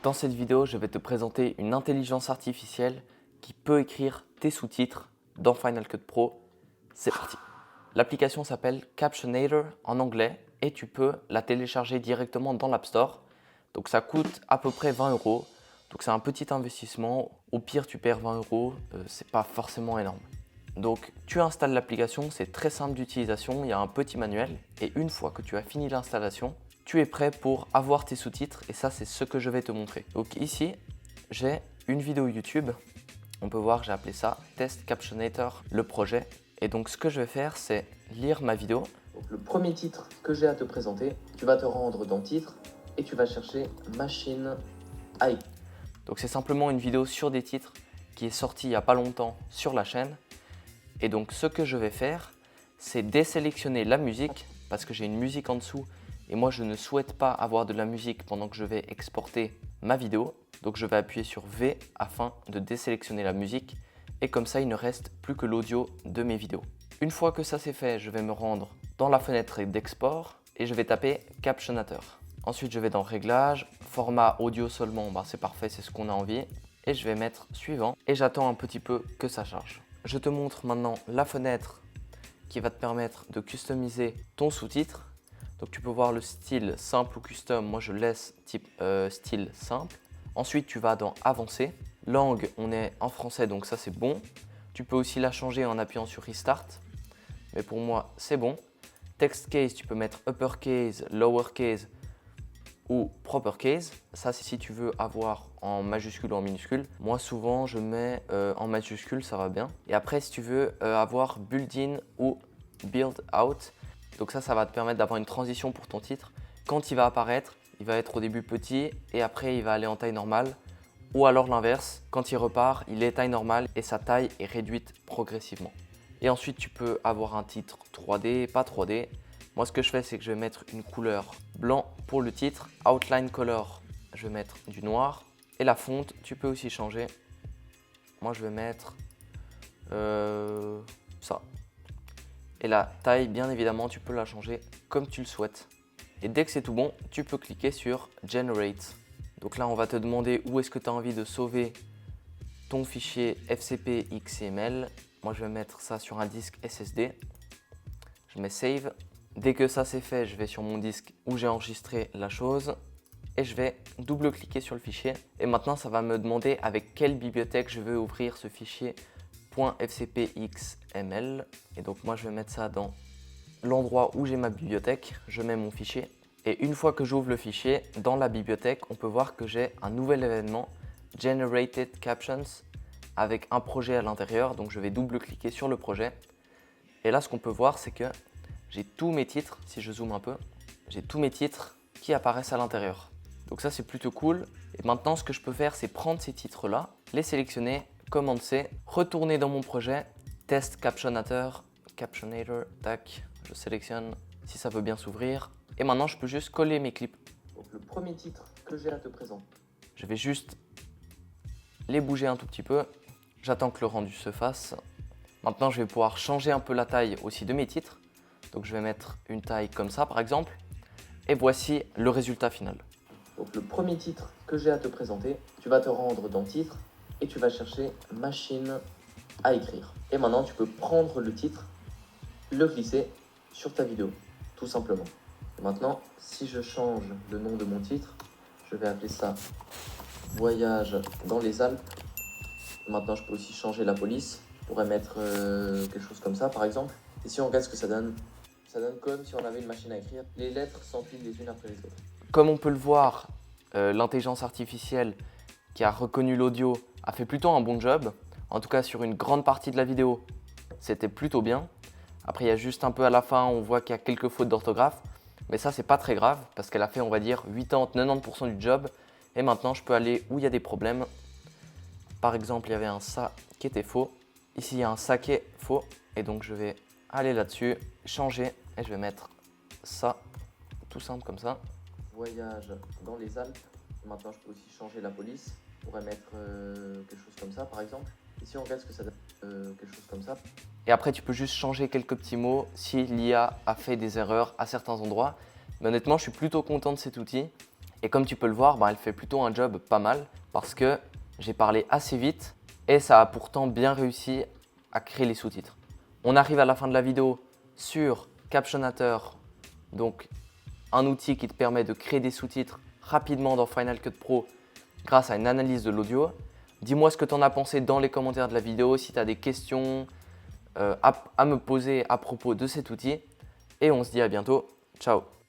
Dans cette vidéo, je vais te présenter une intelligence artificielle qui peut écrire tes sous-titres dans Final Cut Pro. C'est parti! L'application s'appelle Captionator en anglais et tu peux la télécharger directement dans l'App Store. Donc ça coûte à peu près 20 €. Donc c'est un petit investissement. Au pire, tu perds 20 €. C'est pas forcément énorme. Donc tu installes l'application, c'est très simple d'utilisation. Il y a un petit manuel et une fois que tu as fini l'installation, tu es prêt pour avoir tes sous-titres et ça, c'est ce que je vais te montrer. Donc ici, j'ai une vidéo YouTube. On peut voir, j'ai appelé ça Test Captionator, le projet. Et donc ce que je vais faire, c'est lire ma vidéo. Donc, le premier titre que j'ai à te présenter, tu vas te rendre dans titre et tu vas chercher Machine AI. Donc c'est simplement une vidéo sur des titres qui est sortie il n'y a pas longtemps sur la chaîne. Et donc ce que je vais faire, c'est désélectionner la musique parce que j'ai une musique en dessous et moi je ne souhaite pas avoir de la musique pendant que je vais exporter ma vidéo. Donc je vais appuyer sur V afin de désélectionner la musique et comme ça il ne reste plus que l'audio de mes vidéos. Une fois que ça c'est fait, je vais me rendre dans la fenêtre d'export et je vais taper Captionator. Ensuite je vais dans Réglages, format audio seulement, c'est parfait, c'est ce qu'on a envie. Et je vais mettre suivant et j'attends un petit peu que ça charge. Je te montre maintenant la fenêtre qui va te permettre de customiser ton sous-titre. Donc tu peux voir le style simple ou custom, moi je laisse type style simple. Ensuite tu vas dans Avancer. Langue, on est en français donc ça c'est bon. Tu peux aussi la changer en appuyant sur Restart. Mais pour moi c'est bon. Text case, tu peux mettre uppercase, lowercase ou proper case. Ça c'est si tu veux avoir en majuscule ou en minuscule. Moi souvent je mets en majuscule, ça va bien. Et après si tu veux avoir build in ou build out, donc ça va te permettre d'avoir une transition pour ton titre. Quand il va apparaître, il va être au début petit et après il va aller en taille normale. Ou alors l'inverse, quand il repart, il est taille normale et sa taille est réduite progressivement. Et ensuite tu peux avoir un titre 3D, pas 3D. Moi ce que je fais c'est que je vais mettre une couleur blanc pour le titre. Outline color, je vais mettre du noir. Et la fonte, tu peux aussi changer. Moi je vais mettre ça. Et la taille, bien évidemment, tu peux la changer comme tu le souhaites. Et dès que c'est tout bon, tu peux cliquer sur Generate. Donc là, on va te demander où est-ce que tu as envie de sauver ton fichier FCP XML. Moi, je vais mettre ça sur un disque SSD. Je mets Save. Dès que ça c'est fait, je vais sur mon disque où j'ai enregistré la chose et je vais double-cliquer sur le fichier. Et maintenant, ça va me demander avec quelle bibliothèque je veux ouvrir ce fichier .fcpxml. Et donc moi, je vais mettre ça dans l'endroit où j'ai ma bibliothèque. Je mets mon fichier. Et une fois que j'ouvre le fichier, dans la bibliothèque, on peut voir que j'ai un nouvel événement, Generated Captions, avec un projet à l'intérieur. Donc je vais double-cliquer sur le projet. Et là, ce qu'on peut voir, c'est que j'ai tous mes titres, si je zoome un peu, j'ai tous mes titres qui apparaissent à l'intérieur. Donc ça, c'est plutôt cool. Et maintenant, ce que je peux faire, c'est prendre ces titres-là, les sélectionner, commande C, retourner dans mon projet, Test Captionator, tac, je sélectionne si ça veut bien s'ouvrir. Et maintenant, je peux juste coller mes clips. Donc, le premier titre que j'ai à te présenter. Je vais juste les bouger un tout petit peu. J'attends que le rendu se fasse. Maintenant, je vais pouvoir changer un peu la taille aussi de mes titres. Donc je vais mettre une taille comme ça par exemple. Et voici le résultat final. Donc le premier titre que j'ai à te présenter, tu vas te rendre dans titre et tu vas chercher Machine à écrire. Et maintenant tu peux prendre le titre, le glisser sur ta vidéo, tout simplement. Et maintenant, si je change le nom de mon titre, je vais appeler ça Voyage dans les Alpes. Et maintenant je peux aussi changer la police. Je pourrais mettre quelque chose comme ça par exemple. Et si on regarde ce que ça donne comme si on avait une machine à écrire. Les lettres s'empilent les unes après les autres. Comme on peut le voir, l'intelligence artificielle qui a reconnu l'audio a fait plutôt un bon job. En tout cas, sur une grande partie de la vidéo, c'était plutôt bien. Après, il y a juste un peu à la fin, on voit qu'il y a quelques fautes d'orthographe. Mais ça, c'est pas très grave parce qu'elle a fait, on va dire, 80-90% du job. Et maintenant, je peux aller où il y a des problèmes. Par exemple, il y avait un ça qui était faux. Ici, il y a un ça qui est faux. Et donc, je vais aller là-dessus, changer et je vais mettre ça, tout simple comme ça. Voyage dans les Alpes. Maintenant, je peux aussi changer la police. Je pourrais mettre quelque chose comme ça, par exemple. Et si on regarde ce que ça donne, quelque chose comme ça. Et après, tu peux juste changer quelques petits mots si l'IA a fait des erreurs à certains endroits. Mais honnêtement, je suis plutôt content de cet outil. Et comme tu peux le voir, elle fait plutôt un job pas mal parce que j'ai parlé assez vite et ça a pourtant bien réussi à créer les sous-titres. On arrive à la fin de la vidéo sur Captionator, donc un outil qui te permet de créer des sous-titres rapidement dans Final Cut Pro grâce à une analyse de l'audio. Dis-moi ce que tu en as pensé dans les commentaires de la vidéo, si tu as des questions à me poser à propos de cet outil. Et on se dit à bientôt. Ciao!